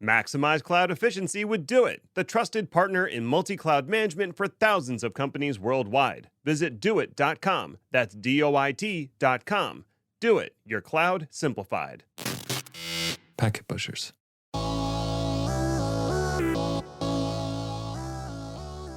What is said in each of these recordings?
Maximize cloud efficiency with Doit, the trusted partner in multi-cloud management for thousands of companies worldwide. Visit doit.com. That's DOIT.com. Do it, your cloud simplified. Packet pushers.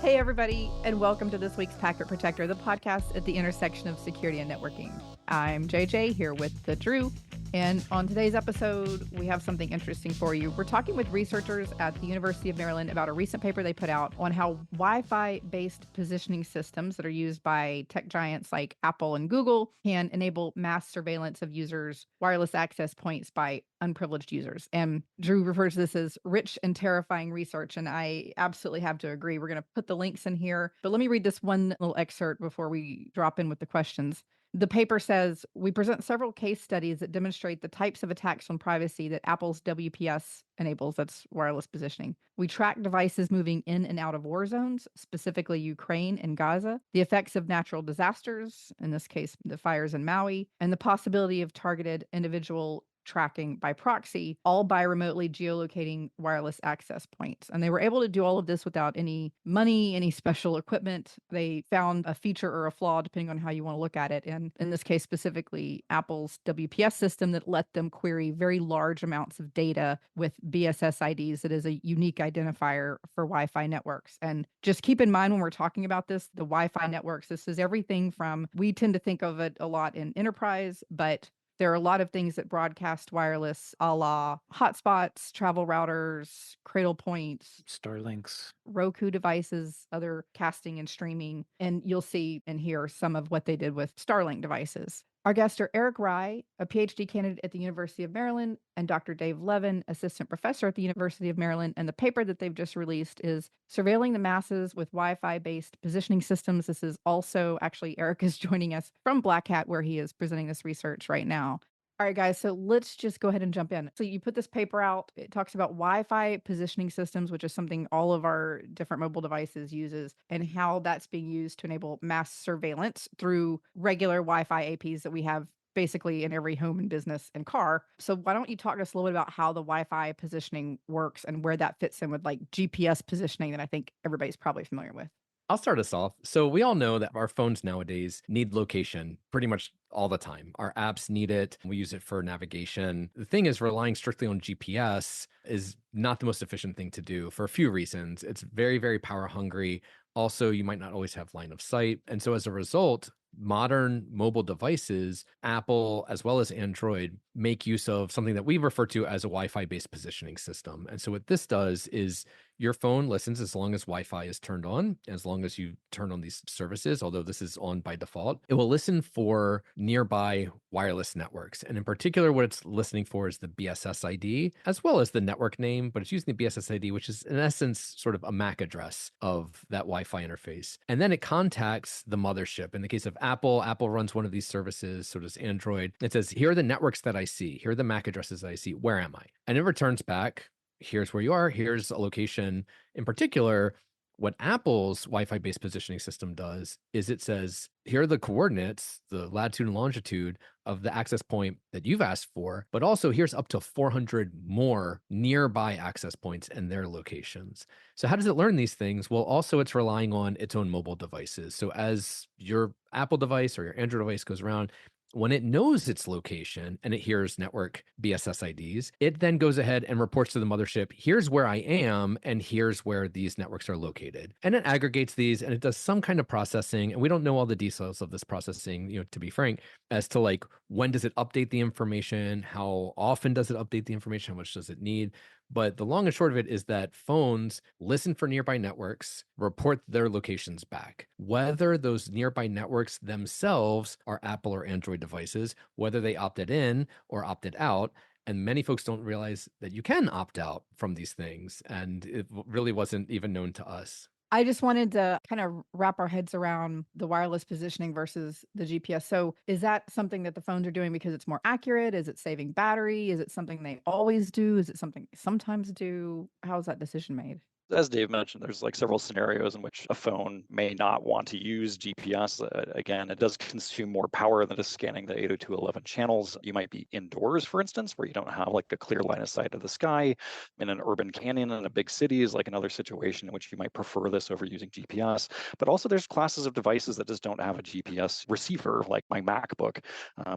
Hey, everybody, and welcome to this week's Packet Protector, the podcast at the intersection of security and networking. I'm JJ here with the Drew, and on today's episode, we have something interesting for you. We're talking with researchers at the University of Maryland about a recent paper they put out on how Wi-Fi-based positioning systems that are used by tech giants like Apple and Google can enable mass surveillance of users' wireless access points by unprivileged users. And Drew refers to this as rich and terrifying research, and I absolutely have to agree. We're going to put the links in here, but let me read this one little excerpt before we drop in with the questions. The paper says, we present several case studies that demonstrate the types of attacks on privacy that Apple's WPS enables, that's wireless positioning. We track devices moving in and out of war zones, specifically Ukraine and Gaza, the effects of natural disasters, in this case, the fires in Maui, and the possibility of targeted individual tracking by proxy, all by remotely geolocating wireless access points. And they were able to do all of this without any money, any special equipment. They found a feature or a flaw, depending on how you want to look at it. And in this case, specifically, Apple's WPS system that let them query very large amounts of data with BSS IDs that is a unique identifier for Wi-Fi networks. And just keep in mind when we're talking about this, the Wi-Fi networks, this is everything from, we tend to think of it a lot in enterprise, but there are a lot of things that broadcast wireless, a la hotspots, travel routers, cradle points, Starlinks. Roku devices, other casting and streaming. And you'll see and hear some of what they did with Starlink devices. Our guests are Erik Rye, a PhD candidate at the University of Maryland, and Dr. Dave Levin, assistant professor at the University of Maryland. And the paper that they've just released is Surveilling the Masses with Wi-Fi-Based Positioning Systems. This is also, actually, Erik is joining us from Black Hat, where he is presenting this research right now. All right, guys, so let's just go ahead and jump in. So you put this paper out. It talks about Wi-Fi positioning systems, which is something all of our different mobile devices uses, and how that's being used to enable mass surveillance through regular Wi-Fi APs that we have basically in every home and business and car. So why don't you talk to us a little bit about how the Wi-Fi positioning works and where that fits in with like GPS positioning that I think everybody's probably familiar with. I'll start us off. So we all know that our phones nowadays need location pretty much all the time. Our apps need it. We use it for navigation. The thing is, relying strictly on GPS is not the most efficient thing to do for a few reasons. It's very, very power hungry. Also, you might not always have line of sight. And so as a result, modern mobile devices, Apple as well as Android, make use of something that we refer to as a Wi-Fi based positioning system. And so what this does is your phone listens as long as Wi-Fi is turned on, as long as you turn on these services, although this is on by default. It will listen for nearby wireless networks. And in particular, what it's listening for is the BSS ID, as well as the network name, but it's using the BSS ID, which is in essence sort of a MAC address of that Wi-Fi interface. And then it contacts the mothership. In the case of Apple, Apple runs one of these services, so does Android. It says, here are the networks that I see. Here are the MAC addresses that I see. Where am I? And it returns back, here's where you are. Here's a location. In particular, what Apple's Wi-Fi based positioning system does is it says, here are the coordinates, the latitude and longitude of the access point that you've asked for, but also here's up to 400 more nearby access points and their locations. So how does it learn these things? Well, also it's relying on its own mobile devices. So as your Apple device or your Android device goes around, when it knows its location and it hears network BSS IDs, it then goes ahead and reports to the mothership, here's where I am, and here's where these networks are located. And it aggregates these and it does some kind of processing. And we don't know all the details of this processing, to be frank, as to like, when does it update the information? How often does it update the information? How much does it need? But the long and short of it is that phones listen for nearby networks, report their locations back. Whether those nearby networks themselves are Apple or Android devices, whether they opted in or opted out. And many folks don't realize that you can opt out from these things. And it really wasn't even known to us. I just wanted to kind of wrap our heads around the wireless positioning versus the GPS. So is that something that the phones are doing because it's more accurate? Is it saving battery? Is it something they always do? Is it something they sometimes do? How is that decision made? As Dave mentioned, there's like several scenarios in which a phone may not want to use GPS. Again, it does consume more power than just scanning the 802.11 channels. You might be indoors, for instance, where you don't have like a clear line of sight of the sky. In an urban canyon in a big city is like another situation in which you might prefer this over using GPS. But also there's classes of devices that just don't have a GPS receiver, like my MacBook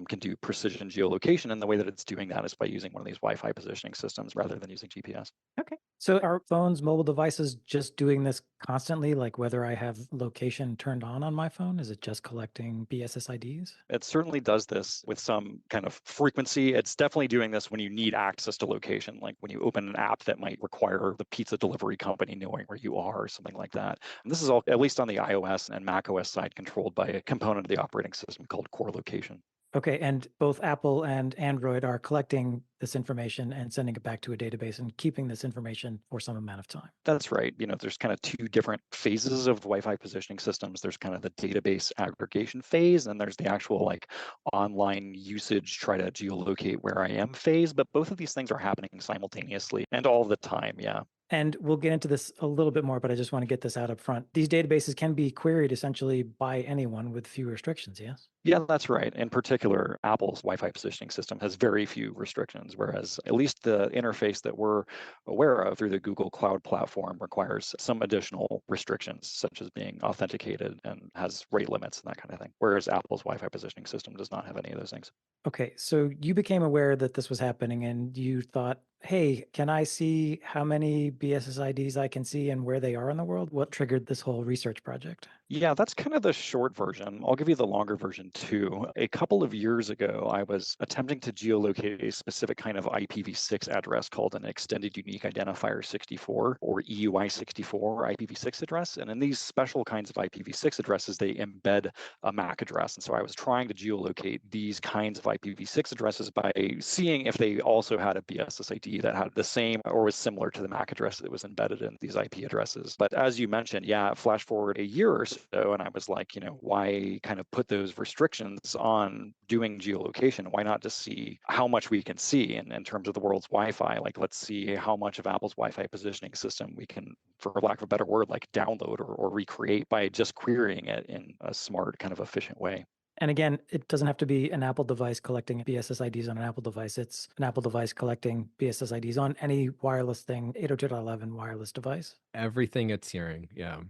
can do precision geolocation. And the way that it's doing that is by using one of these Wi-Fi positioning systems rather than using GPS. Okay. So are phones, mobile devices just doing this constantly? Like whether I have location turned on my phone, is it just collecting BSSIDs? It certainly does this with some kind of frequency. It's definitely doing this when you need access to location, like when you open an app that might require the pizza delivery company knowing where you are or something like that. And this is all, at least on the iOS and Mac OS side, controlled by a component of the operating system called core location. Okay, and both Apple and Android are collecting this information and sending it back to a database and keeping this information for some amount of time. That's right. There's kind of two different phases of the Wi-Fi positioning systems. There's kind of the database aggregation phase, and there's the actual like online usage, try to geolocate where I am phase. But both of these things are happening simultaneously and all the time. Yeah. And we'll get into this a little bit more, but I just want to get this out up front. These databases can be queried essentially by anyone with few restrictions, yes? Yeah, that's right. In particular, Apple's Wi-Fi positioning system has very few restrictions, whereas at least the interface that we're aware of through the Google Cloud Platform requires some additional restrictions, such as being authenticated and has rate limits and that kind of thing, whereas Apple's Wi-Fi positioning system does not have any of those things. Okay, so you became aware that this was happening and you thought, hey, can I see how many BSSIDs I can see and where they are in the world? What triggered this whole research project? Yeah, that's kind of the short version. I'll give you the longer version too. A couple of years ago, I was attempting to geolocate a specific kind of IPv6 address called an Extended Unique Identifier 64 or EUI64 IPv6 address. And in these special kinds of IPv6 addresses, they embed a MAC address. And so I was trying to geolocate these kinds of IPv6 addresses by seeing if they also had a BSSID that had the same or was similar to the MAC address that was embedded in these IP addresses. But as you mentioned, yeah, flash forward a year or so, and I was like, why kind of put those restrictions on doing geolocation? Why not just see how much we can see in terms of the world's Wi-Fi? Like, let's see how much of Apple's Wi-Fi positioning system we can, for lack of a better word, like download or recreate by just querying it in a smart, kind of efficient way. And again, it doesn't have to be an Apple device collecting BSSIDs on an Apple device. It's an Apple device collecting BSSIDs on any wireless thing, 802.11 wireless device. Everything it's hearing. Yeah.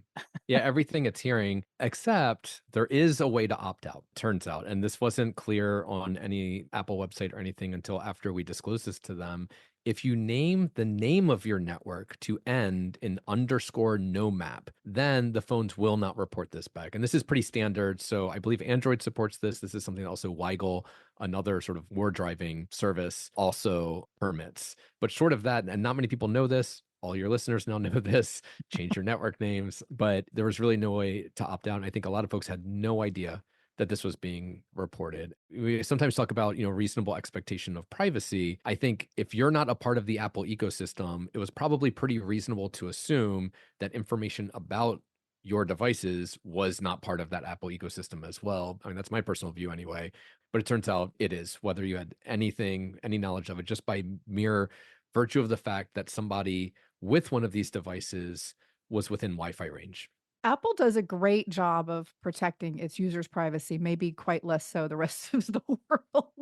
Yeah, everything it's hearing, except there is a way to opt out, turns out. And this wasn't clear on any Apple website or anything until after we disclosed this to them. If you name the name of your network to end in _nomap, then the phones will not report this back. And this is pretty standard. So I believe Android supports this. This is something that also Weigel, another sort of war driving service, also permits. But short of that, and not many people know this, all your listeners now know this, change your network names, but there was really no way to opt out. And I think a lot of folks had no idea that this was being reported. We sometimes talk about, reasonable expectation of privacy. I think if you're not a part of the Apple ecosystem, it was probably pretty reasonable to assume that information about your devices was not part of that Apple ecosystem as well. I mean, that's my personal view anyway, but it turns out it is, whether you had any knowledge of it, just by mere virtue of the fact that somebody with one of these devices was within Wi-Fi range. Apple does a great job of protecting its users' privacy, maybe quite less so the rest of the world.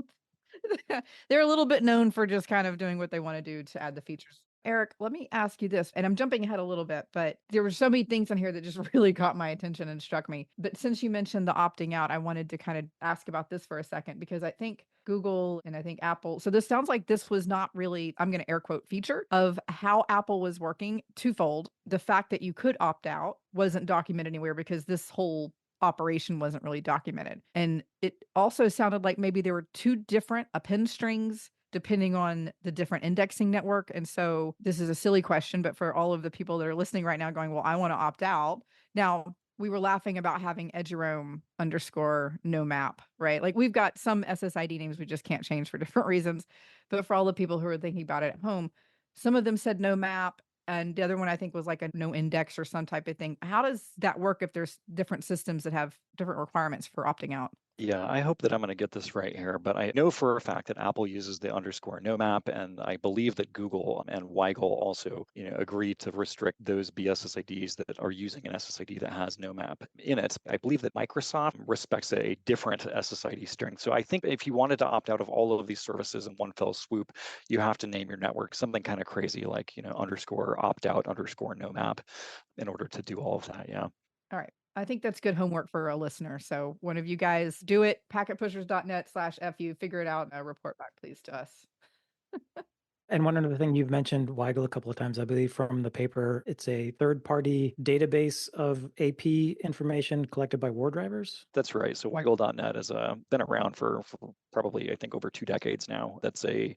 They're a little bit known for just kind of doing what they want to do to add the features. Erik, let me ask you this, and I'm jumping ahead a little bit, but there were so many things on here that just really caught my attention and struck me. But since you mentioned the opting out, I wanted to kind of ask about this for a second, because I think Google and I think Apple. So this sounds like this was not really, I'm going to air quote, feature of how Apple was working twofold. The fact that you could opt out wasn't documented anywhere because this whole operation wasn't really documented. And it also sounded like maybe there were two different append strings depending on the different indexing network. And so this is a silly question, but for all of the people that are listening right now going, well, I want to opt out. Now, we were laughing about having eduroam _nomap, right? Like we've got some SSID names we just can't change for different reasons. But for all the people who are thinking about it at home, some of them said no map. And the other one I think was like a no index or some type of thing. How does that work if there's different systems that have different requirements for opting out? Yeah, I hope that I'm going to get this right here, but I know for a fact that Apple uses the underscore no map, and I believe that Google and Weigel also, agree to restrict those BSSIDs that are using an SSID that has no map in it. I believe that Microsoft respects a different SSID string. So I think if you wanted to opt out of all of these services in one fell swoop, you have to name your network something kind of crazy like, underscore opt out underscore no map in order to do all of that. Yeah. All right. I think that's good homework for a listener. So one of you guys do it, packetpushers.net/FU, figure it out, and report back, please, to us. And one other thing, you've mentioned Weigel a couple of times, I believe, from the paper. It's a third-party database of AP information collected by war drivers. That's right. So Weigel.net has been around for probably, I think, over 2 decades now. That's a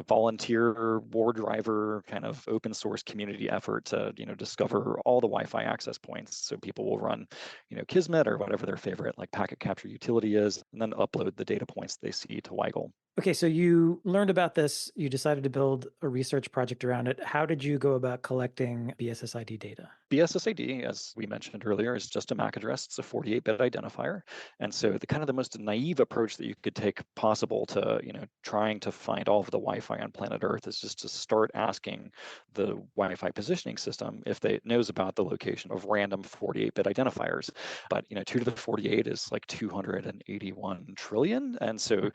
volunteer war driver kind of open source community effort to discover all the Wi-Fi access points. So people will run Kismet or whatever their favorite like packet capture utility is, and then upload the data points they see to Weigel. Okay, so you learned about this, you decided to build a research project around it. How did you go about collecting BSSID data? BSSID, as we mentioned earlier, is just a MAC address. It's a 48-bit identifier. And so the most naive approach that you could take possible to, trying to find all of the Wi-Fi on planet Earth is just to start asking the Wi-Fi positioning system if it knows about the location of random 48-bit identifiers. But, 2 to the 48 is like 281 trillion. And so,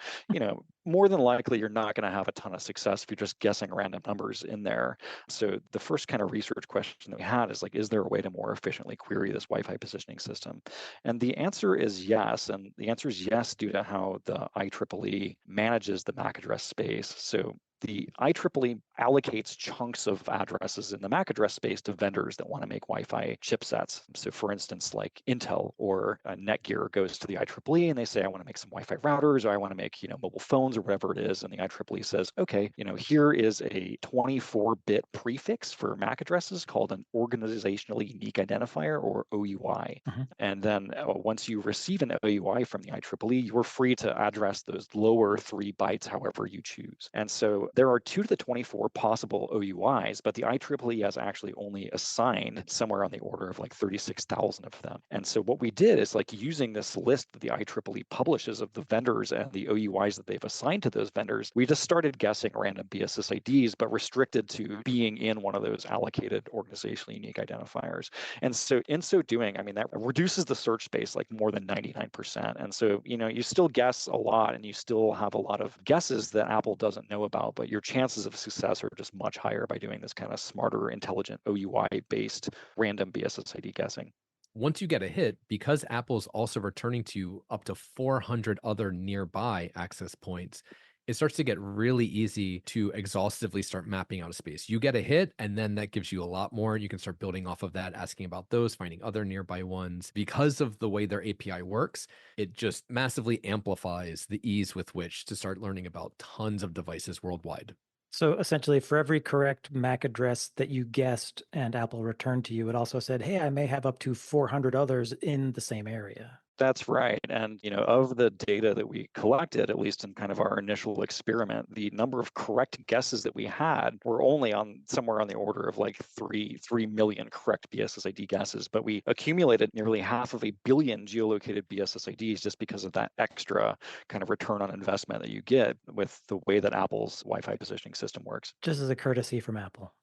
more than likely, you're not going to have a ton of success if you're just guessing random numbers in there. So the first kind of research question that we had is like, is there a way to more efficiently query this Wi-Fi positioning system? And the answer is yes. And the answer is yes due to how the IEEE manages the MAC address space. So the IEEE allocates chunks of addresses in the MAC address space to vendors that want to make Wi-Fi chipsets. So for instance, like Intel or Netgear goes to the IEEE and they say, I want to make some Wi-Fi routers, or I want to make, mobile phones or whatever it is. And the IEEE says, okay, here is a 24-bit prefix for MAC addresses called an organizationally unique identifier, or OUI. Mhm. And then once you receive an OUI from the IEEE, you're free to address those lower 3 bytes however you choose. And so there are 2 to the 24 possible OUIs, but the IEEE has actually only assigned somewhere on the order of like 36,000 of them. And so what we did is like using this list that the IEEE publishes of the vendors and the OUIs that they've assigned to those vendors, we just started guessing random BSSIDs, but restricted to being in one of those allocated organizationally unique identifiers. And so in so doing, I mean, that reduces the search space like more than 99%. And so, you still guess a lot and you still have a lot of guesses that Apple doesn't know about, but your chances of success are just much higher by doing this kind of smarter, intelligent OUI-based random BSSID guessing. Once you get a hit, because Apple's also returning to you up to 400 other nearby access points, it starts to get really easy to exhaustively start mapping out a space. You get a hit, and then that gives you a lot more. You can start building off of that, asking about those, finding other nearby ones. Because of the way their API works, it just massively amplifies the ease with which to start learning about tons of devices worldwide. So essentially, for every correct MAC address that you guessed and Apple returned to you, it also said, hey, I may have up to 400 others in the same area. That's right. And, of the data that we collected, at least in kind of our initial experiment, the number of correct guesses that we had were only on somewhere on the order of like 3 million correct BSSID guesses. But we accumulated nearly 500 million geolocated BSSIDs just because of that extra kind of return on investment that you get with the way that Apple's Wi-Fi positioning system works. Just as a courtesy from Apple.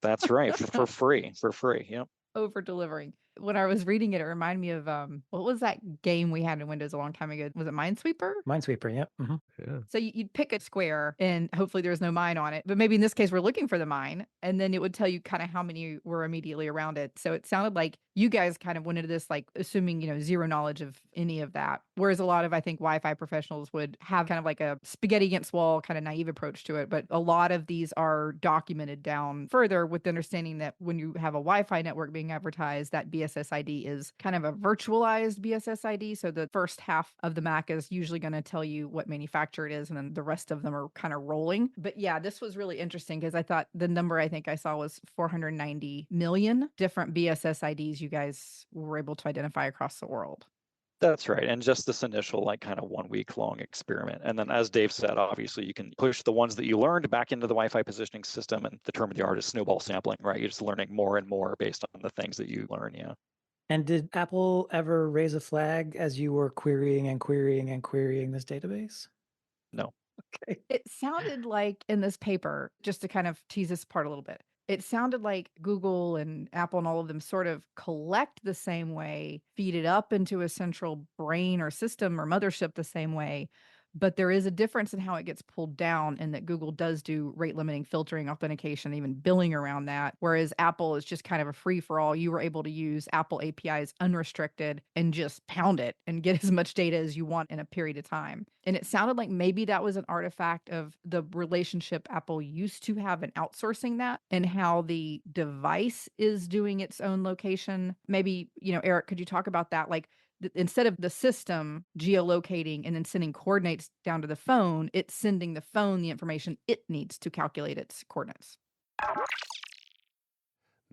That's right. For free. Yep. Over delivering. When I was reading it, it reminded me of what was that game we had in Windows a long time ago? Was it Minesweeper? Minesweeper, yep. Mm-hmm. Yeah. So you'd pick a square and hopefully there's no mine on it. But maybe in this case, we're looking for the mine. And then it would tell you kind of how many were immediately around it. So it sounded like you guys kind of went into this like assuming, zero knowledge of any of that. Whereas a lot of, I think, Wi-Fi professionals would have kind of like a spaghetti against wall kind of naive approach to it. But a lot of these are documented down further with the understanding that when you have a Wi-Fi network being advertised, that BSSID is kind of a virtualized BSSID. So the first half of the MAC is usually going to tell you what manufacturer it is, and then the rest of them are kind of rolling. But yeah, this was really interesting because I thought the number I think I saw was 490 million different BSSIDs you guys were able to identify across the world. That's right. And just this initial, like, kind of 1 week long experiment. And then, as Dave said, obviously, you can push the ones that you learned back into the Wi-Fi positioning system. And the term of the art is snowball sampling, right? You're just learning more and more based on the things that you learn. Yeah. And did Apple ever raise a flag as you were querying and querying and querying this database? No. Okay. It sounded like in this paper, just to kind of tease this apart a little bit, it sounded like Google and Apple and all of them sort of collect the same way, feed it up into a central brain or system or mothership the same way. But there is a difference in how it gets pulled down, and that Google does do rate limiting filtering, authentication, even billing around that. Whereas Apple is just kind of a free for all. You were able to use Apple APIs unrestricted and just pound it and get as much data as you want in a period of time. And it sounded like maybe that was an artifact of the relationship Apple used to have in outsourcing that, and how the device is doing its own location. Maybe, Eric, could you talk about that? Like, instead of the system geolocating and then sending coordinates down to the phone, it's sending the phone the information it needs to calculate its coordinates.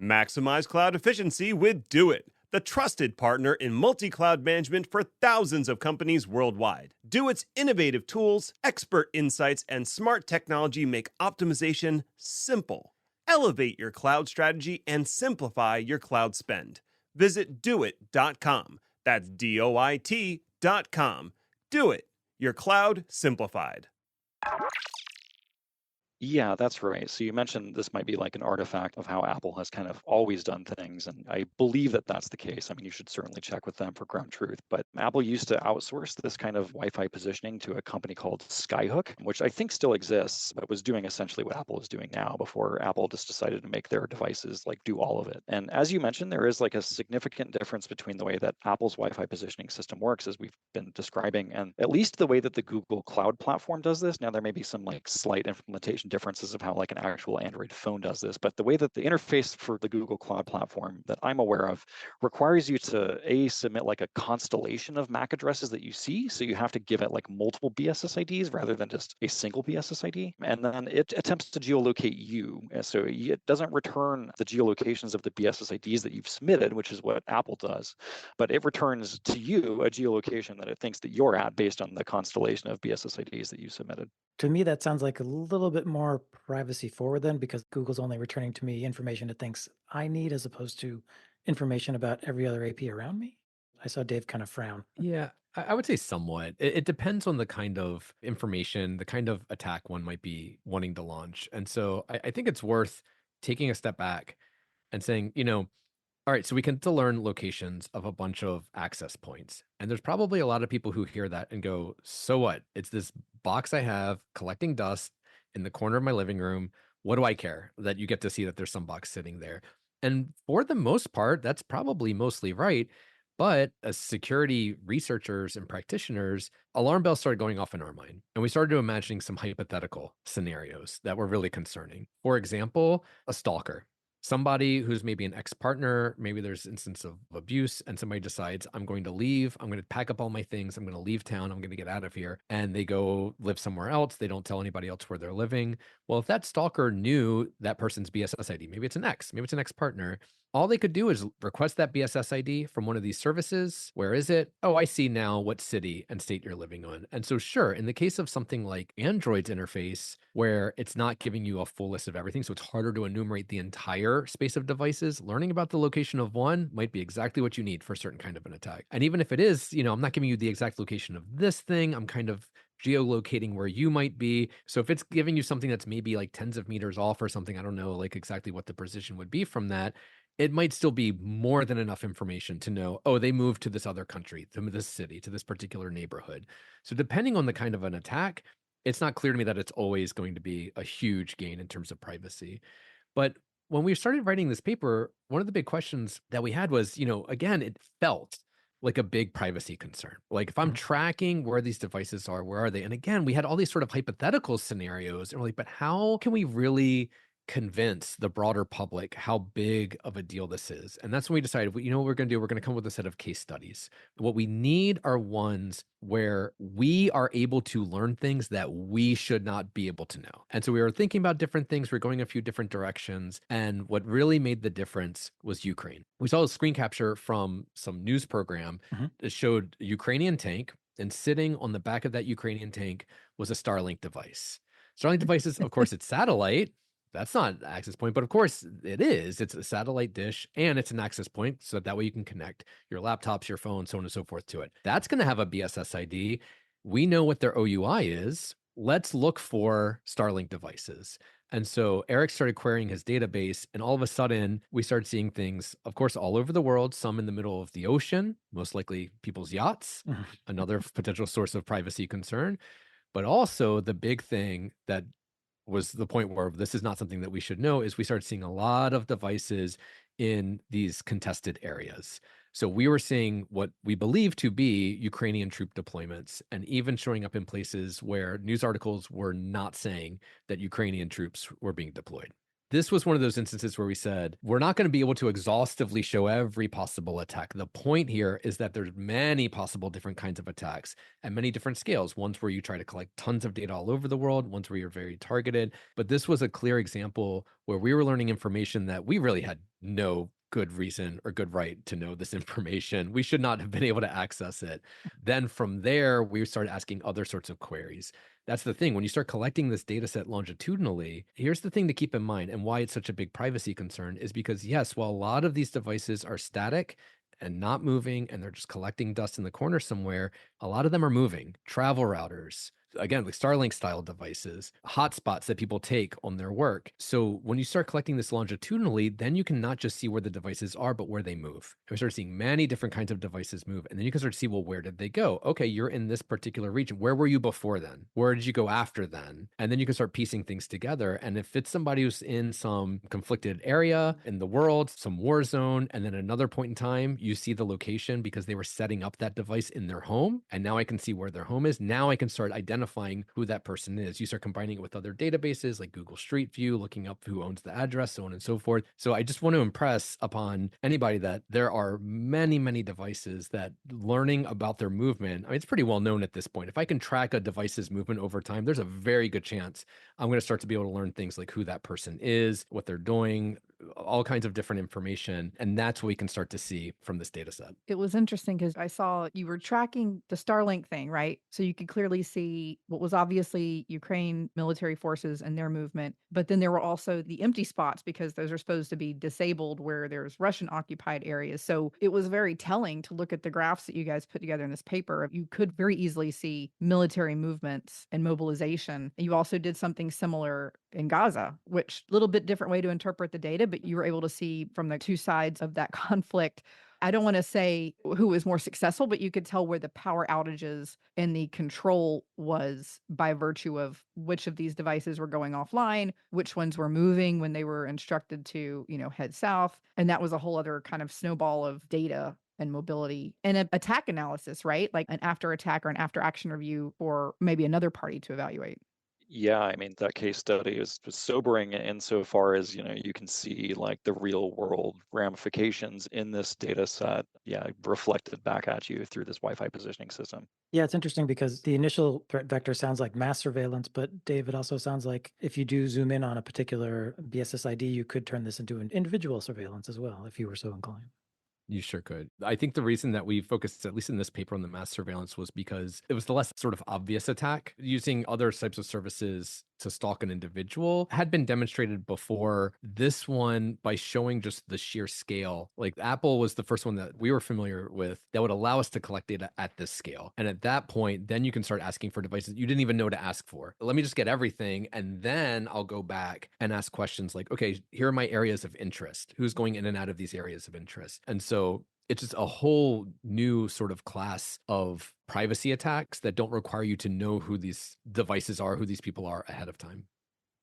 Maximize cloud efficiency with Doit, the trusted partner in multi-cloud management for thousands of companies worldwide. Doit's innovative tools, expert insights, and smart technology make optimization simple. Elevate your cloud strategy and simplify your cloud spend. Visit doit.com. That's DOIT.com. Doit, your cloud simplified. Yeah, that's right. So you mentioned this might be like an artifact of how Apple has kind of always done things. And I believe that that's the case. I mean, you should certainly check with them for ground truth. But Apple used to outsource this kind of Wi-Fi positioning to a company called Skyhook, which I think still exists, but was doing essentially what Apple is doing now before Apple just decided to make their devices like do all of it. And as you mentioned, there is like a significant difference between the way that Apple's Wi-Fi positioning system works, as we've been describing, and at least the way that the Google Cloud Platform does this. Now, there may be some like slight implementation differences of how like an actual Android phone does this, but the way that the interface for the Google Cloud Platform that I'm aware of requires you to submit like a constellation of MAC addresses that you see. So you have to give it like multiple BSS IDs rather than just a single BSS ID. And then it attempts to geolocate you. And so it doesn't return the geolocations of the BSS IDs that you've submitted, which is what Apple does, but it returns to you a geolocation that it thinks that you're at based on the constellation of BSS IDs that you submitted. To me, that sounds like a little bit more privacy forward then, because Google's only returning to me information it thinks I need as opposed to information about every other AP around me. I saw Dave kind of frown. Yeah, I would say somewhat. It depends on the kind of information, the kind of attack one might be wanting to launch. And so I think it's worth taking a step back and saying, all right, so we can still learn locations of a bunch of access points. And there's probably a lot of people who hear that and go, so what? It's this box I have collecting dust in the corner of my living room. What do I care that you get to see that there's some box sitting there? And for the most part, that's probably mostly right. But as security researchers and practitioners, alarm bells started going off in our mind. And we started imagining some hypothetical scenarios that were really concerning. For example, a stalker. Somebody who's maybe an ex-partner, maybe there's instance of abuse, and somebody decides, I'm going to leave, I'm going to pack up all my things, I'm going to leave town, I'm going to get out of here. And they go live somewhere else. They don't tell anybody else where they're living. Well, if that stalker knew that person's BSS ID, maybe it's an ex, maybe it's an ex-partner, all they could do is request that BSS ID from one of these services. Where is it? Oh, I see now what city and state you're living on. And so, sure, in the case of something like Android's interface, where it's not giving you a full list of everything, so it's harder to enumerate the entire space of devices, learning about the location of one might be exactly what you need for a certain kind of an attack. And even if it is, I'm not giving you the exact location of this thing, I'm kind of geolocating where you might be. So if it's giving you something that's maybe like tens of meters off or something, I don't know like exactly what the precision would be from that, it might still be more than enough information to know, oh, they moved to this other country, to this city, to this particular neighborhood. So depending on the kind of an attack, it's not clear to me that it's always going to be a huge gain in terms of privacy. But when we started writing this paper, one of the big questions that we had was, again, it felt like a big privacy concern. Like if I'm tracking where these devices are, where are they? And again, we had all these sort of hypothetical scenarios, and we're like, but how can we really convince the broader public how big of a deal this is? And that's when we decided, what we're going to do? We're going to come with a set of case studies. What we need are ones where we are able to learn things that we should not be able to know. And so we were thinking about different things. We're going a few different directions. And what really made the difference was Ukraine. We saw a screen capture from some news program that showed a Ukrainian tank, and sitting on the back of that Ukrainian tank was a Starlink device. Starlink devices, of course, it's satellite, that's not an access point, but of course it is. It's a satellite dish and it's an access point. So that way you can connect your laptops, your phone, so on and so forth to it. That's going to have a BSS ID. We know what their OUI is. Let's look for Starlink devices. And so Eric started querying his database, and all of a sudden we started seeing things, of course, all over the world, some in the middle of the ocean, most likely people's yachts, another potential source of privacy concern. But also the big thing that was the point where this is not something that we should know is we started seeing a lot of devices in these contested areas. So we were seeing what we believe to be Ukrainian troop deployments, and even showing up in places where news articles were not saying that Ukrainian troops were being deployed. This was one of those instances where we said, we're not going to be able to exhaustively show every possible attack. The point here is that there's many possible different kinds of attacks at many different scales. Ones where you try to collect tons of data all over the world, ones where you're very targeted. But this was a clear example where we were learning information that we really had no good reason or good right to know this information. We should not have been able to access it. Then from there, we started asking other sorts of queries. That's the thing. When you start collecting this data set longitudinally, here's the thing to keep in mind, and why it's such a big privacy concern is because, yes, while a lot of these devices are static and not moving, and they're just collecting dust in the corner somewhere, a lot of them are moving. Travel routers, again, like Starlink style devices, hotspots that people take on their work. So when you start collecting this longitudinally, then you can not just see where the devices are, but where they move. And we start seeing many different kinds of devices move. And then you can start to see, well, where did they go? Okay, you're in this particular region. Where were you before then? Where did you go after then? And then you can start piecing things together. And if it's somebody who's in some conflicted area in the world, some war zone, and then another point in time, you see the location because they were setting up that device in their home. And now I can see where their home is. Now I can start identifying who that person is. You start combining it with other databases like Google Street View, looking up who owns the address, so on and so forth. So I just want to impress upon anybody that there are many, many devices that learning about their movement, I mean, it's pretty well known at this point. If I can track a device's movement over time, there's a very good chance I'm going to start to be able to learn things like who that person is, what they're doing, all kinds of different information. And that's what we can start to see from this data set. It was interesting because I saw you were tracking the Starlink thing, right? So you could clearly see what was obviously Ukraine military forces and their movement. But then there were also the empty spots because those are supposed to be disabled where there's Russian occupied areas. So it was very telling to look at the graphs that you guys put together in this paper. You could very easily see military movements and mobilization. And you also did something similar in Gaza, which a little bit different way to interpret the data, but you were able to see from the two sides of that conflict. I don't want to say who was more successful, but you could tell where the power outages and the control was by virtue of which of these devices were going offline, which ones were moving when they were instructed to, head south. And that was a whole other kind of snowball of data and mobility and an attack analysis, right? Like an after attack or an after action review for maybe another party to evaluate. Yeah, I mean, that case study was sobering insofar as, you can see like the real world ramifications in this data set, reflected back at you through this Wi-Fi positioning system. Yeah, it's interesting because the initial threat vector sounds like mass surveillance, but Dave, it also sounds like if you do zoom in on a particular BSS ID, you could turn this into an individual surveillance as well, if you were so inclined. You sure could. I think the reason that we focused, at least in this paper, on the mass surveillance was because it was the less sort of obvious attack. Using other types of services to stalk an individual had been demonstrated before. This one, by showing just the sheer scale, like Apple was the first one that we were familiar with that would allow us to collect data at this scale. And at that point, then you can start asking for devices you didn't even know to ask for. Let me just get everything, and then I'll go back and ask questions like, okay, here are my areas of interest. Who's going in and out of these areas of interest? And so it's just a whole new sort of class of privacy attacks that don't require you to know who these devices are, who these people are ahead of time.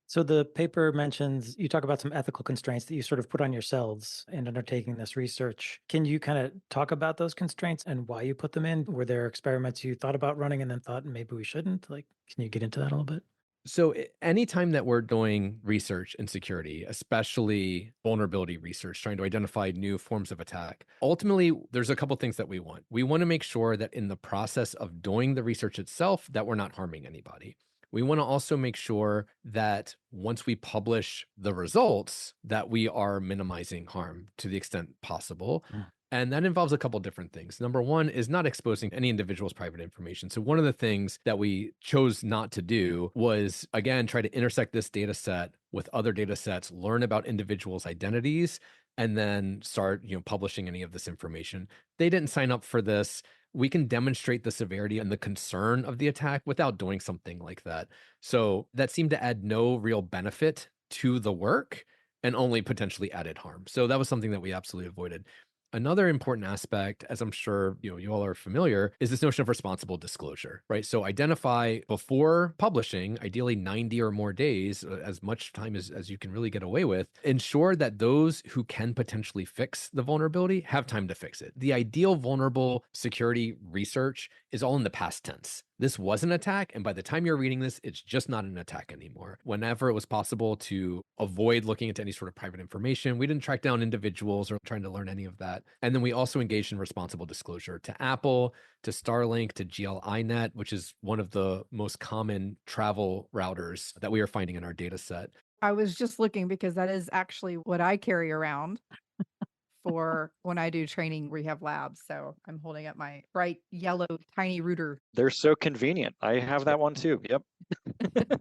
So the paper mentions, you talk about some ethical constraints that you sort of put on yourselves in undertaking this research. Can you kind of talk about those constraints and why you put them in? Were there experiments you thought about running and then thought maybe we shouldn't? Like, can you get into that a little bit? So anytime that we're doing research in security, especially vulnerability research, trying to identify new forms of attack, ultimately, there's a couple things that we want. We want to make sure that in the process of doing the research itself, that we're not harming anybody. We want to also make sure that once we publish the results, that we are minimizing harm to the extent possible. And that involves a couple different things. Number one is not exposing any individual's private information. So one of the things that we chose not to do was, again, try to intersect this data set with other data sets, learn about individuals' identities, and then start, publishing any of this information. They didn't sign up for this. We can demonstrate the severity and the concern of the attack without doing something like that. So that seemed to add no real benefit to the work and only potentially added harm. So that was something that we absolutely avoided. Another important aspect, as I'm sure you all are familiar, is this notion of responsible disclosure, right? So identify before publishing, ideally 90 or more days, as much time as you can really get away with, ensure that those who can potentially fix the vulnerability have time to fix it. The ideal vulnerable security research is all in the past tense. This was an attack, and by the time you're reading this, it's just not an attack anymore. Whenever it was possible to avoid looking into any sort of private information, we didn't track down individuals or trying to learn any of that. And then we also engaged in responsible disclosure to Apple, to Starlink, to GLINet, which is one of the most common travel routers that we are finding in our data set. I was just looking because that is actually what I carry around for when I do training rehab labs. So I'm holding up my bright yellow tiny router. They're so convenient. I have that one too. Yep.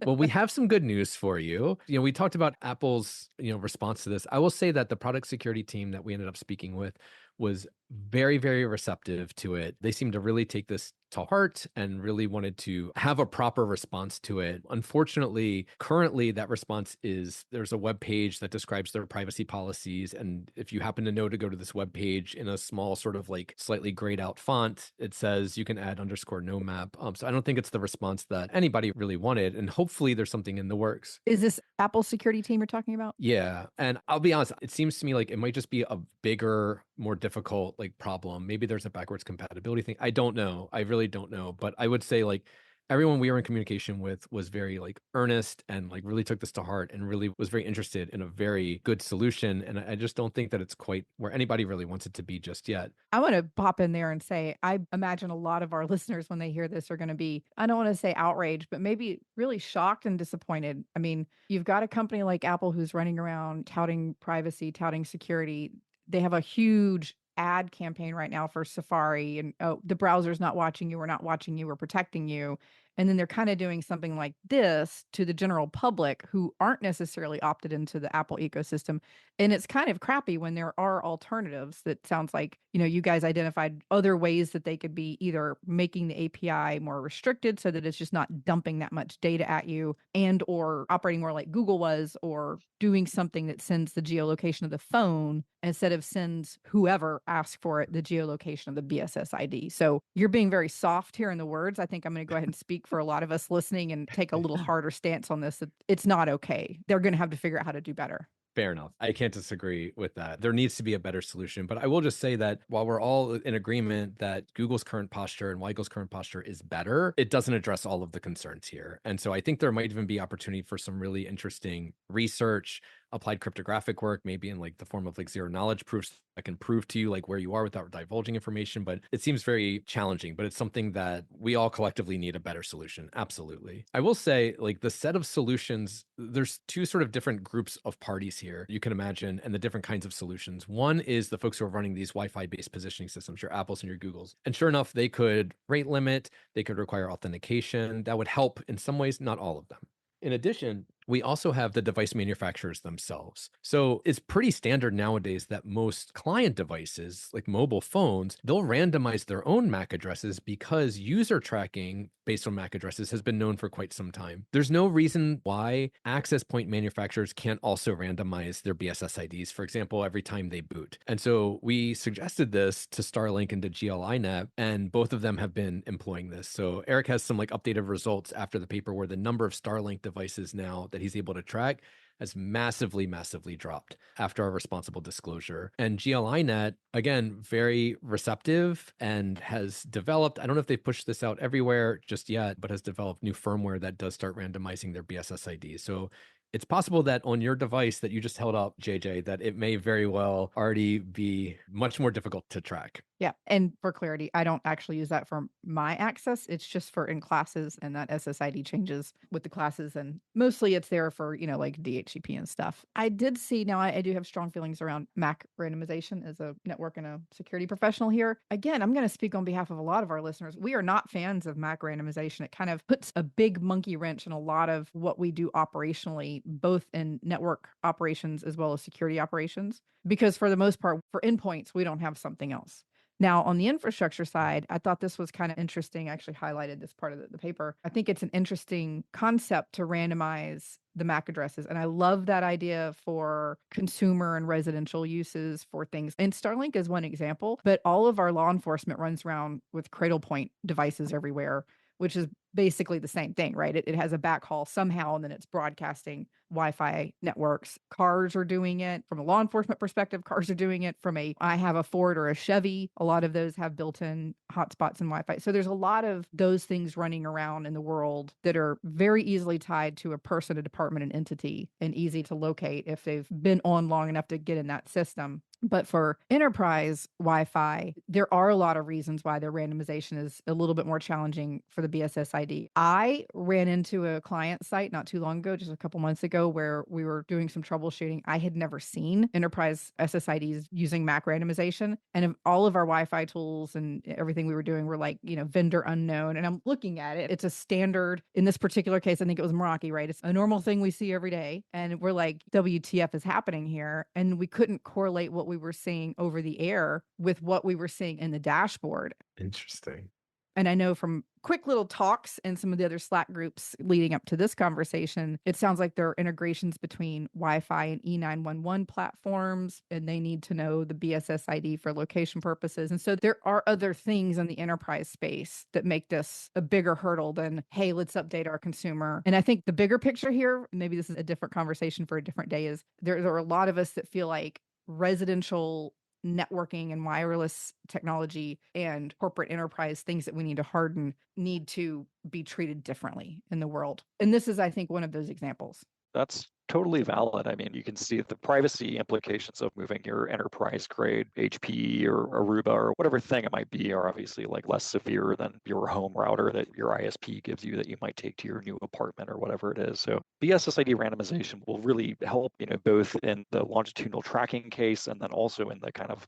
Well, we have some good news for you. We talked about Apple's, response to this. I will say that the product security team that we ended up speaking with was very, very receptive to it. They seemed to really take this to heart and really wanted to have a proper response to it. Unfortunately, currently that response is there's a web page that describes their privacy policies. And if you happen to know to go to this web page in a small sort of like slightly grayed out font, it says you can add _no map. So I don't think it's the response that anybody really wanted. And hopefully there's something in the works. Is this Apple security team you're talking about? Yeah. And I'll be honest, it seems to me like it might just be a bigger, more difficult like problem. Maybe there's a backwards compatibility thing. I don't know. I really don't know. But I would say like everyone we were in communication with was very like earnest and like really took this to heart and really was very interested in a very good solution. And I just don't think that it's quite where anybody really wants it to be just yet. I want to pop in there and say, I imagine a lot of our listeners, when they hear this, are going to be, I don't want to say outraged, but maybe really shocked and disappointed. I mean, you've got a company like Apple who's running around touting privacy, touting security. They have a huge ad campaign right now for Safari and, oh, the browser's not watching you, we're not watching you, we're protecting you. And then they're kind of doing something like this to the general public who aren't necessarily opted into the Apple ecosystem. And it's kind of crappy when there are alternatives that sounds like, you guys identified other ways that they could be either making the API more restricted so that it's just not dumping that much data at you and or operating more like Google was, or doing something that sends the geolocation of the phone instead of sends whoever asks for it the geolocation of the BSS ID. So you're being very soft here in the words. I think I'm going to go ahead and speak for a lot of us listening and take a little harder stance on this. That it's not okay. They're going to have to figure out how to do better. Fair enough. I can't disagree with that. There needs to be a better solution. But I will just say that while we're all in agreement that Google's current posture and Weigel's current posture is better, it doesn't address all of the concerns here. And so I think there might even be opportunity for some really interesting research, applied cryptographic work, maybe in like the form of like zero knowledge proofs that can prove to you like where you are without divulging information. But it seems very challenging, but it's something that we all collectively need a better solution. Absolutely. I will say like the set of solutions, there's two sort of different groups of parties here you can imagine, and the different kinds of solutions. One is the folks who are running these Wi-Fi based positioning systems, your Apples and your Googles. And sure enough, they could rate limit, they could require authentication. That would help in some ways, not all of them. In addition, we also have the device manufacturers themselves. So it's pretty standard nowadays that most client devices, like mobile phones, they'll randomize their own MAC addresses because user tracking based on MAC addresses has been known for quite some time. There's no reason why access point manufacturers can't also randomize their BSS IDs, for example, every time they boot. And so we suggested this to Starlink and to GLINet, and both of them have been employing this. So Erik has some like updated results after the paper where the number of Starlink devices now that he's able to track has massively, massively dropped after our responsible disclosure. And GLINet, again, very receptive and has developed, I don't know if they've pushed this out everywhere just yet, but has developed new firmware that does start randomizing their BSS IDs. So it's possible that on your device that you just held up, JJ, that it may very well already be much more difficult to track. Yeah. And for clarity, I don't actually use that for my access. It's just for in classes, and that SSID changes with the classes. And mostly it's there for, like DHCP and stuff. I did see now I do have strong feelings around MAC randomization as a network and a security professional here. Again, I'm going to speak on behalf of a lot of our listeners. We are not fans of MAC randomization. It kind of puts a big monkey wrench in a lot of what we do operationally, both in network operations as well as security operations, because for the most part, for endpoints, we don't have something else. Now, on the infrastructure side, I thought this was kind of interesting. I actually highlighted this part of the paper. I think it's an interesting concept to randomize the MAC addresses. And I love that idea for consumer and residential uses for things. And Starlink is one example, but all of our law enforcement runs around with cradle point devices everywhere, which is basically the same thing, right? It has a backhaul somehow, and then it's broadcasting Wi-Fi networks. Cars are doing it from a law enforcement perspective. Cars are doing it I have a Ford or a Chevy. A lot of those have built-in hotspots and Wi-Fi. So there's a lot of those things running around in the world that are very easily tied to a person, a department, an entity, and easy to locate if they've been on long enough to get in that system. But for enterprise Wi-Fi, there are a lot of reasons why their randomization is a little bit more challenging for the BSSID. I ran into a client site not too long ago, just a couple months ago, where we were doing some troubleshooting. I had never seen enterprise SSIDs using MAC randomization. And all of our Wi-Fi tools and everything we were doing were like, vendor unknown. And I'm looking at it. It's a standard. In this particular case, I think it was Meraki, right? It's a normal thing we see every day. And we're like, WTF is happening here? And we couldn't correlate what we were seeing over the air with what we were seeing in the dashboard. Interesting. And I know from quick little talks in some of the other Slack groups leading up to this conversation, it sounds like there are integrations between Wi-Fi and E911 platforms, and they need to know the BSSID for location purposes. And so there are other things in the enterprise space that make this a bigger hurdle than, hey, let's update our consumer. And I think the bigger picture here, maybe this is a different conversation for a different day, is there are a lot of us that feel like residential networking and wireless technology and corporate enterprise things that we need to harden need to be treated differently in the world. And this is, I think, one of those examples. That's totally valid. I mean, you can see the privacy implications of moving your enterprise grade HP or Aruba or whatever thing it might be are obviously like less severe than your home router that your ISP gives you that you might take to your new apartment or whatever it is. So BSSID randomization will really help, both in the longitudinal tracking case and then also in the kind of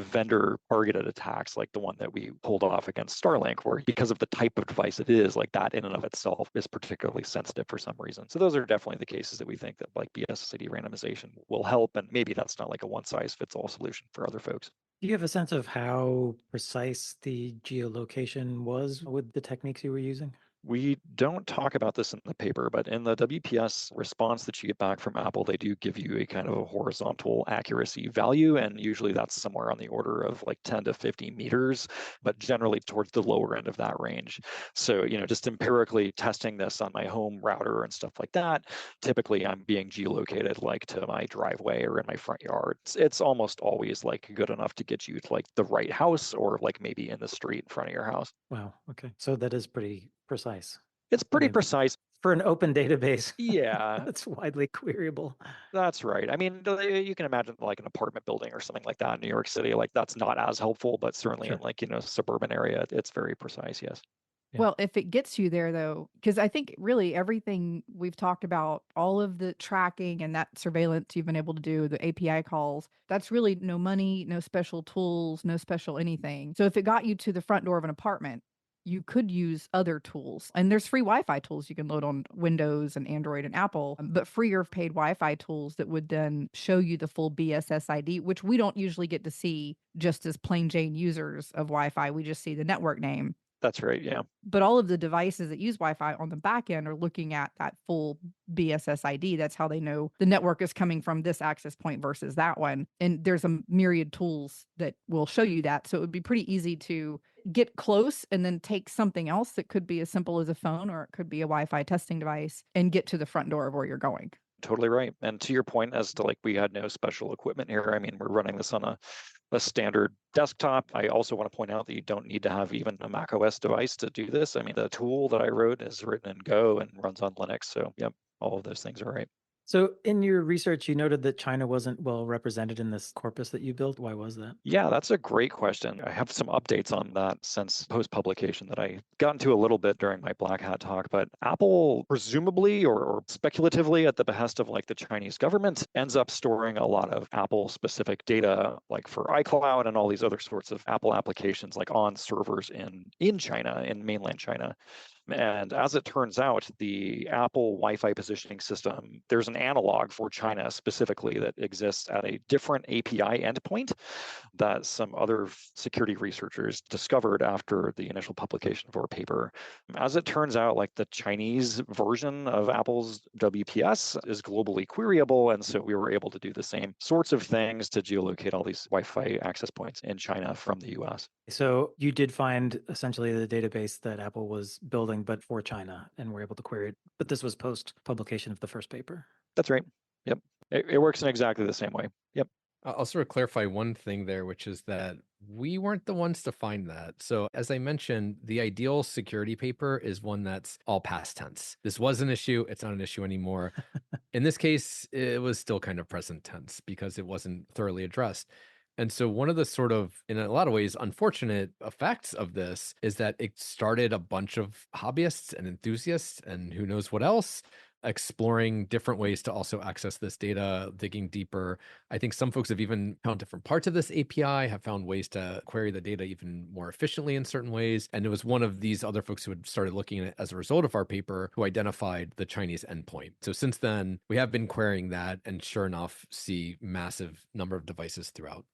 vendor targeted attacks like the one that we pulled off against Starlink, where because of the type of device it is, like that in and of itself is particularly sensitive for some reason. So those are definitely the cases that we think that like BSSID randomization will help, and maybe that's not like a one size fits all solution for other folks. Do you have a sense of how precise the geolocation was with the techniques you were using? We don't talk about this in the paper, but in the WPS response that you get back from Apple, they do give you a kind of a horizontal accuracy value. And usually that's somewhere on the order of like 10 to 50 meters, but generally towards the lower end of that range. So, just empirically testing this on my home router and stuff like that, typically I'm being geolocated like to my driveway or in my front yard. It's almost always like good enough to get you to like the right house or like maybe in the street in front of your house. Wow. Okay. So that is pretty precise. It's pretty mean, precise. For an open database. Yeah, That's widely queryable. that's right. I mean, you can imagine like an apartment building or something like that in New York City. Like that's not as helpful, but certainly Sure. in like, suburban area, it's very precise. Yes. Yeah. Well, if it gets you there, though, because I think really everything we've talked about, all of the tracking and that surveillance you've been able to do, the API calls, that's really no money, no special tools, no special anything. So if it got you to the front door of an apartment, you could use other tools. And there's free Wi-Fi tools you can load on Windows and Android and Apple, but free or paid Wi-Fi tools that would then show you the full BSSID, which we don't usually get to see just as plain Jane users of Wi-Fi. We just see the network name. That's right. Yeah. But all of the devices that use Wi-Fi on the back end are looking at that full BSSID. That's how they know the network is coming from this access point versus that one. And there's a myriad tools that will show you that. So it would be pretty easy to get close and then take something else that could be as simple as a phone or it could be a Wi-Fi testing device and get to the front door of where you're going. Totally right. And to your point as to like we had no special equipment here. I mean, we're running this on a standard desktop. I also want to point out that you don't need to have even a Mac OS device to do this. I mean, the tool that I wrote is written in Go and runs on Linux. So, yep, all of those things are right. So in your research, you noted that China wasn't well represented in this corpus that you built. Why was that? Yeah, that's a great question. I have some updates on that since post-publication that I got into a little bit during my Black Hat talk, but Apple presumably or speculatively at the behest of like the Chinese government ends up storing a lot of Apple specific data like for iCloud and all these other sorts of Apple applications like on servers in China, in mainland China. And as it turns out, the Apple Wi-Fi positioning system, there's an analog for China specifically that exists at a different API endpoint that some other security researchers discovered after the initial publication of our paper. As it turns out, like the Chinese version of Apple's WPS is globally queryable, and so we were able to do the same sorts of things to geolocate all these Wi-Fi access points in China from the US. So you did find essentially the database that Apple was building, but for China, and were able to query it. But this was post publication of the first paper. That's right. Yep. It works in exactly the same way. Yep. I'll sort of clarify one thing there, which is that we weren't the ones to find that. So, as I mentioned, the ideal security paper is one that's all past tense. This was an issue, it's not an issue anymore. In this case, it was still kind of present tense because it wasn't thoroughly addressed. And so, one of the sort of, in a lot of ways, unfortunate effects of this is that it started a bunch of hobbyists and enthusiasts and who knows what else exploring different ways to also access this data, digging deeper. I think some folks have even found different parts of this API, have found ways to query the data even more efficiently in certain ways. And it was one of these other folks who had started looking at it as a result of our paper who identified the Chinese endpoint. So since then, we have been querying that and sure enough, see massive number of devices throughout.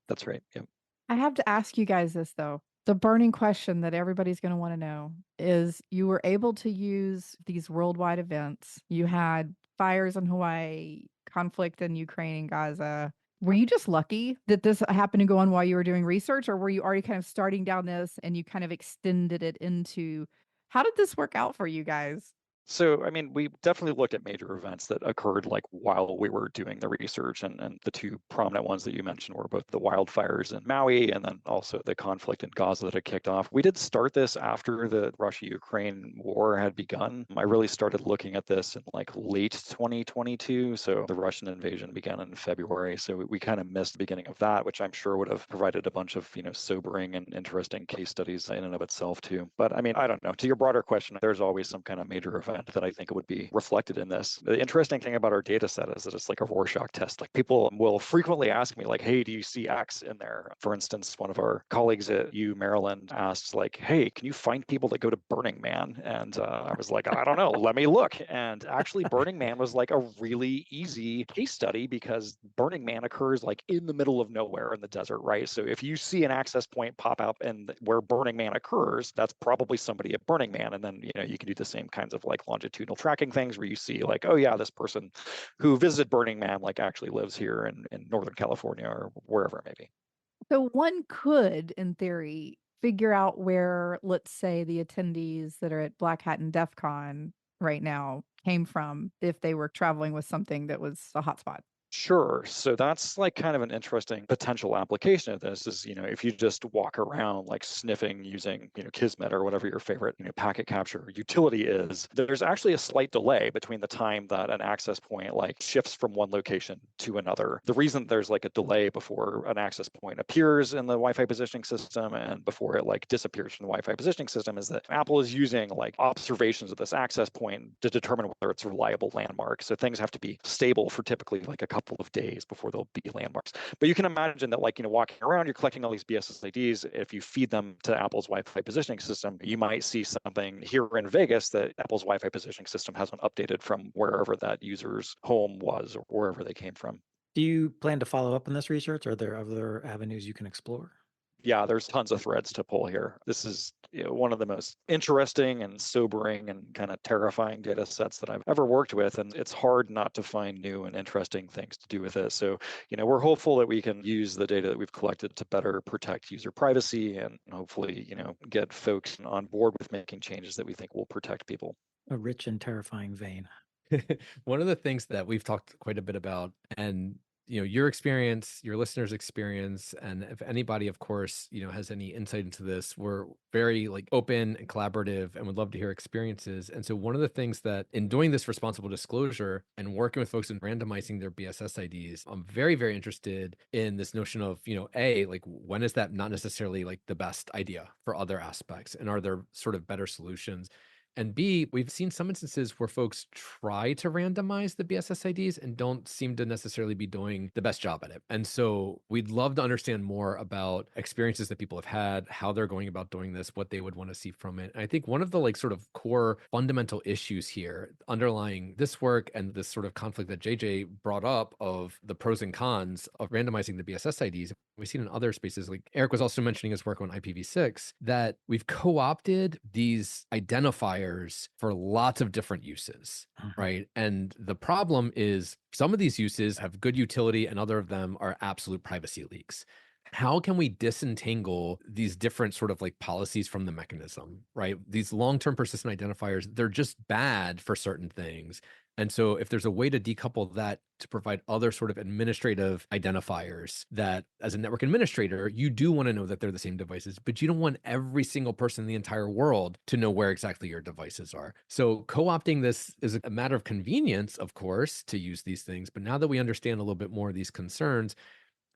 That's right. Yep. I have to ask you guys this though. The burning question that everybody's going to want to know is you were able to use these worldwide events. You had fires in Hawaii, conflict in Ukraine and Gaza. Were you just lucky that this happened to go on while you were doing research, or were you already kind of starting down this and you kind of extended it into how did this work out for you guys? So, I mean, we definitely looked at major events that occurred like while we were doing the research. And the two prominent ones that you mentioned were both the wildfires in Maui and then also the conflict in Gaza that had kicked off. We did start this after the Russia-Ukraine war had begun. I really started looking at this in like late 2022. So the Russian invasion began in February. So we kind of missed the beginning of that, which I'm sure would have provided a bunch of, sobering and interesting case studies in and of itself too. But I mean, I don't know. To your broader question, there's always some kind of major event that I think would be reflected in this. The interesting thing about our data set is that it's like a Rorschach test. Like people will frequently ask me like, hey, do you see X in there? For instance, one of our colleagues at U Maryland asked like, hey, can you find people that go to Burning Man? And I was like, I don't know, let me look. And actually Burning Man was like a really easy case study because Burning Man occurs like in the middle of nowhere in the desert, right? So if you see an access point pop up and where Burning Man occurs, that's probably somebody at Burning Man. And then, you can do the same kinds of like longitudinal tracking things where you see like, oh yeah, this person who visited Burning Man like actually lives here in Northern California or wherever it may be. So one could, in theory, figure out where, let's say, the attendees that are at Black Hat and DEF CON right now came from if they were traveling with something that was a hotspot. Sure. So that's like kind of an interesting potential application of this is, if you just walk around like sniffing using, Kismet or whatever your favorite, packet capture utility is, there's actually a slight delay between the time that an access point like shifts from one location to another. The reason there's like a delay before an access point appears in the Wi-Fi positioning system and before it like disappears from the Wi-Fi positioning system is that Apple is using like observations of this access point to determine whether it's a reliable landmark. So things have to be stable for typically like a couple of days before they'll be landmarks. But you can imagine that like, walking around, you're collecting all these BSSIDs. If you feed them to Apple's Wi-Fi positioning system, you might see something here in Vegas that Apple's Wi-Fi positioning system hasn't updated from wherever that user's home was or wherever they came from. Do you plan to follow up on this research? Are there other avenues you can explore? Yeah, there's tons of threads to pull here. This is one of the most interesting and sobering and kind of terrifying data sets that I've ever worked with. And it's hard not to find new and interesting things to do with it. So, we're hopeful that we can use the data that we've collected to better protect user privacy and hopefully, get folks on board with making changes that we think will protect people. A rich and terrifying vein. One of the things that we've talked quite a bit about, and your experience, your listeners' experience, and if anybody, of course, has any insight into this, we're very like open and collaborative and would love to hear experiences. And so one of the things that in doing this responsible disclosure and working with folks in randomizing their BSS IDs, I'm very, very interested in this notion of, A, like when is that not necessarily like the best idea for other aspects? And are there sort of better solutions? And B, we've seen some instances where folks try to randomize the BSS IDs and don't seem to necessarily be doing the best job at it. And so we'd love to understand more about experiences that people have had, how they're going about doing this, what they would want to see from it. And I think one of the like sort of core fundamental issues here underlying this work and this sort of conflict that JJ brought up of the pros and cons of randomizing the BSS IDs, we've seen in other spaces, like Erik was also mentioning his work on IPv6, that we've co-opted these identifiers for lots of different uses, right? And the problem is some of these uses have good utility and other of them are absolute privacy leaks. How can we disentangle these different sort of like policies from the mechanism, right? These long-term persistent identifiers, they're just bad for certain things. And so if there's a way to decouple that to provide other sort of administrative identifiers that as a network administrator, you do want to know that they're the same devices, but you don't want every single person in the entire world to know where exactly your devices are. So co-opting this is a matter of convenience, of course, to use these things. But now that we understand a little bit more of these concerns,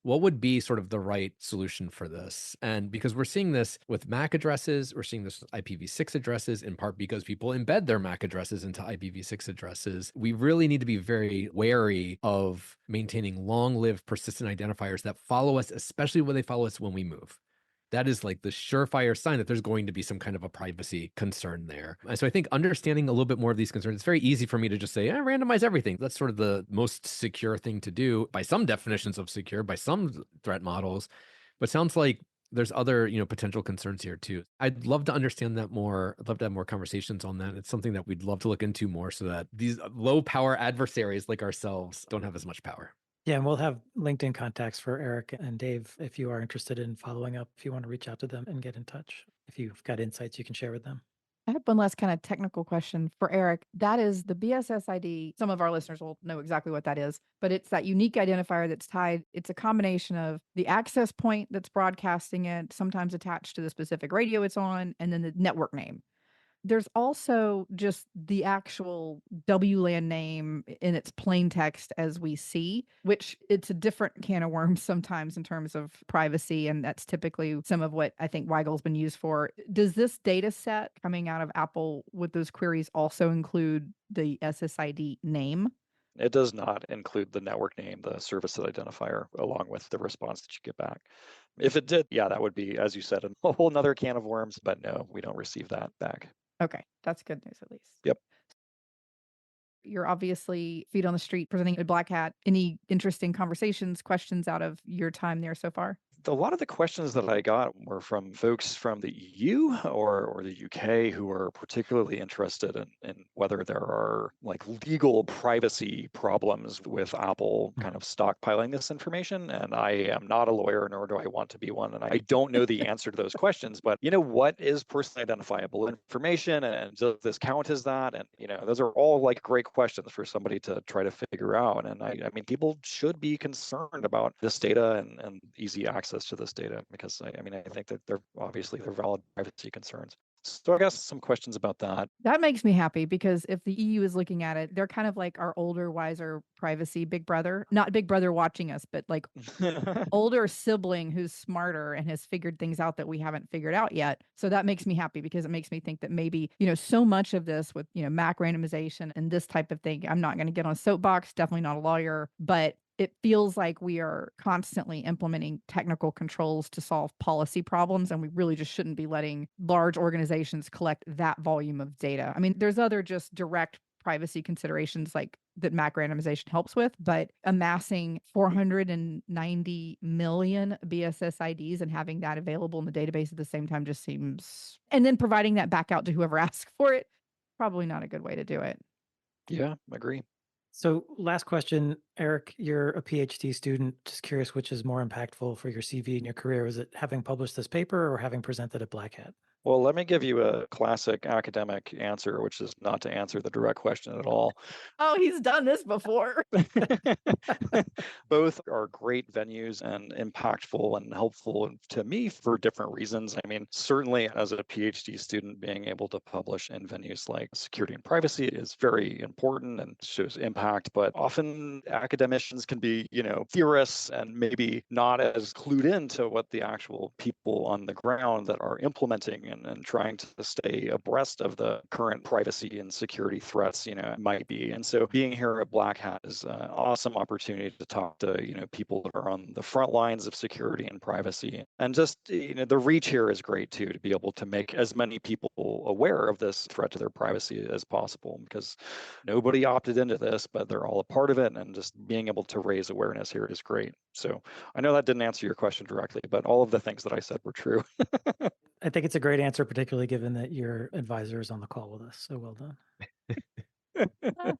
what would be sort of the right solution for this? And because we're seeing this with MAC addresses, we're seeing this with IPv6 addresses, in part because people embed their MAC addresses into IPv6 addresses. We really need to be very wary of maintaining long-lived persistent identifiers that follow us, especially when they follow us when we move. That is like the surefire sign that there's going to be some kind of a privacy concern there. And so I think understanding a little bit more of these concerns, it's very easy for me to just say, randomize everything. That's sort of the most secure thing to do by some definitions of secure, by some threat models. But sounds like there's other, potential concerns here too. I'd love to understand that more. I'd love to have more conversations on that. It's something that we'd love to look into more so that these low power adversaries like ourselves don't have as much power. Yeah, and we'll have LinkedIn contacts for Erik and Dave if you are interested in following up, if you want to reach out to them and get in touch. If you've got insights you can share with them. I have one last kind of technical question for Erik. That is the BSS ID. Some of our listeners will know exactly what that is, but it's that unique identifier that's tied. It's a combination of the access point that's broadcasting it, sometimes attached to the specific radio it's on, and then the network name. There's also just the actual WLAN name in its plain text as we see, which it's a different can of worms sometimes in terms of privacy. And that's typically some of what I think Weigel's been used for. Does this data set coming out of Apple with those queries also include the SSID name? It does not include the network name, the service identifier, along with the response that you get back. If it did, yeah, that would be, as you said, a whole nother can of worms, but no, we don't receive that back. Okay, that's good news at least. Yep. You're obviously feet on the street presenting a Black Hat. Any interesting conversations, questions out of your time there so far? A lot of the questions that I got were from folks from the EU or the UK who are particularly interested in whether there are like legal privacy problems with Apple kind of stockpiling this information. And I am not a lawyer, nor do I want to be one. And I don't know the answer to those questions. But, what is personally identifiable information? And does this count as that? And, those are all like great questions for somebody to try to figure out. And I mean, people should be concerned about this data and easy access to this data, because I think that they're valid privacy concerns. So I guess some questions about that. That makes me happy, because if the EU is looking at it, they're kind of like our older, wiser privacy big brother, not big brother watching us, but like older sibling who's smarter and has figured things out that we haven't figured out yet. So that makes me happy, because it makes me think that maybe, so much of this with, MAC randomization and this type of thing, I'm not going to get on a soapbox, definitely not a lawyer, but it feels like we are constantly implementing technical controls to solve policy problems, and we really just shouldn't be letting large organizations collect that volume of data. I mean, there's other just direct privacy considerations like that MAC randomization helps with, but amassing 490 million BSS IDs and having that available in the database at the same time just seems, and then providing that back out to whoever asks for it, probably not a good way to do it. Yeah, I agree. So last question, Erik, you're a PhD student. Just curious, which is more impactful for your CV and your career? Is it having published this paper or having presented at Black Hat? Well, let me give you a classic academic answer, which is not to answer the direct question at all. Oh, he's done this before. Both are great venues and impactful and helpful to me for different reasons. I mean, certainly as a PhD student, being able to publish in venues like security and privacy is very important and shows impact. But often academicians can be, theorists and maybe not as clued into what the actual people on the ground that are implementing and trying to stay abreast of the current privacy and security threats, might be. And so being here at Black Hat is an awesome opportunity to talk to, people that are on the front lines of security and privacy. And just, the reach here is great too, to be able to make as many people aware of this threat to their privacy as possible, because nobody opted into this, but they're all a part of it. And just being able to raise awareness here is great. So I know that didn't answer your question directly, but all of the things that I said were true. I think it's a great answer, particularly given that your advisor is on the call with us. So well done.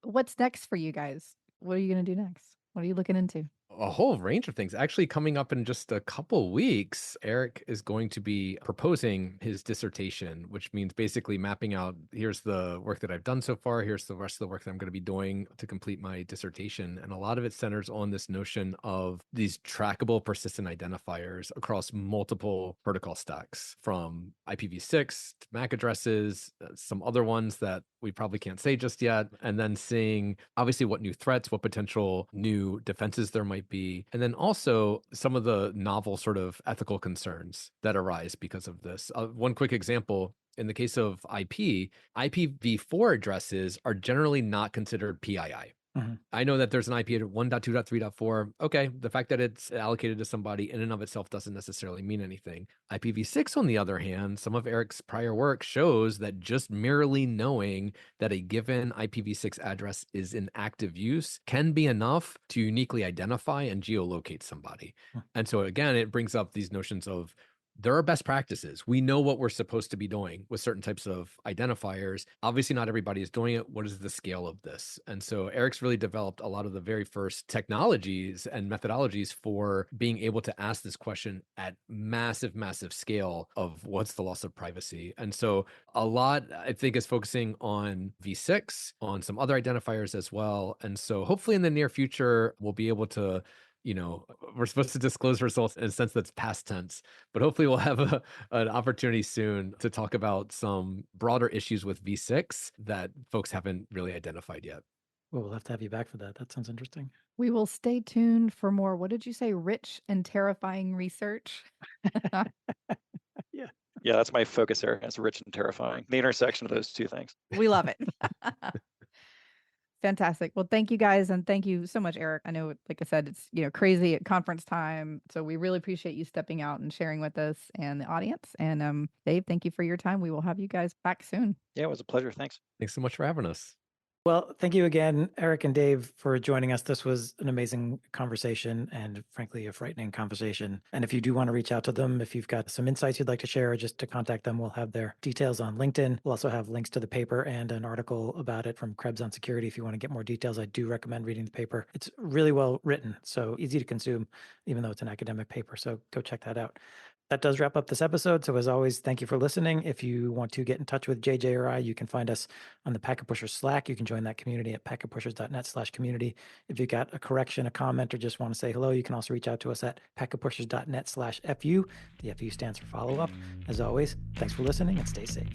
What's next for you guys? What are you going to do next? What are you looking into? A whole range of things. Actually, coming up in just a couple weeks, Erik is going to be proposing his dissertation, which means basically mapping out, here's the work that I've done so far, here's the rest of the work that I'm going to be doing to complete my dissertation. And a lot of it centers on this notion of these trackable persistent identifiers across multiple protocol stacks, from IPv6 to MAC addresses, some other ones that we probably can't say just yet, and then seeing obviously what new threats, what potential new defenses there might be, and then also some of the novel sort of ethical concerns that arise because of this. One quick example, in the case of IPv4 addresses are generally not considered PII. I know that there's an IP at 1.2.3.4. Okay, the fact that it's allocated to somebody in and of itself doesn't necessarily mean anything. IPv6, on the other hand, some of Erik's prior work shows that just merely knowing that a given IPv6 address is in active use can be enough to uniquely identify and geolocate somebody. And so again, it brings up these notions of there are best practices. We know what we're supposed to be doing with certain types of identifiers. Obviously, not everybody is doing it. What is the scale of this? And so Erik's really developed a lot of the very first technologies and methodologies for being able to ask this question at massive, massive scale of what's the loss of privacy. And so a lot, I think, is focusing on V6, on some other identifiers as well. And so hopefully in the near future, we'll be able to we're supposed to disclose results in a sense that's past tense, but hopefully we'll have an opportunity soon to talk about some broader issues with V6 that folks haven't really identified yet. Well, we'll have to have you back for that. That sounds interesting. We will stay tuned for more, what did you say, rich and terrifying research? Yeah, that's my focus area. It's rich and terrifying. The intersection of those two things. We love it. Fantastic. Well, thank you guys. And thank you so much, Erik. I know, like I said, it's, crazy at conference time. So we really appreciate you stepping out and sharing with us and the audience. And Dave, thank you for your time. We will have you guys back soon. Yeah, it was a pleasure. Thanks. Thanks so much for having us. Well, thank you again, Erik and Dave, for joining us. This was an amazing conversation and frankly, a frightening conversation. And if you do want to reach out to them, if you've got some insights you'd like to share, or just to contact them, we'll have their details on LinkedIn. We'll also have links to the paper and an article about it from Krebs on Security. If you want to get more details, I do recommend reading the paper. It's really well written, so easy to consume, even though it's an academic paper. So go check that out. That does wrap up this episode. So as always, thank you for listening. If you want to get in touch with JJ or I, you can find us on the Packet Pushers Slack. You can join that community at packetpushers.net/community. If you got a correction, a comment, or just want to say hello, you can also reach out to us at packetpushers.net/FU. The FU stands for follow up. As always, thanks for listening and stay safe.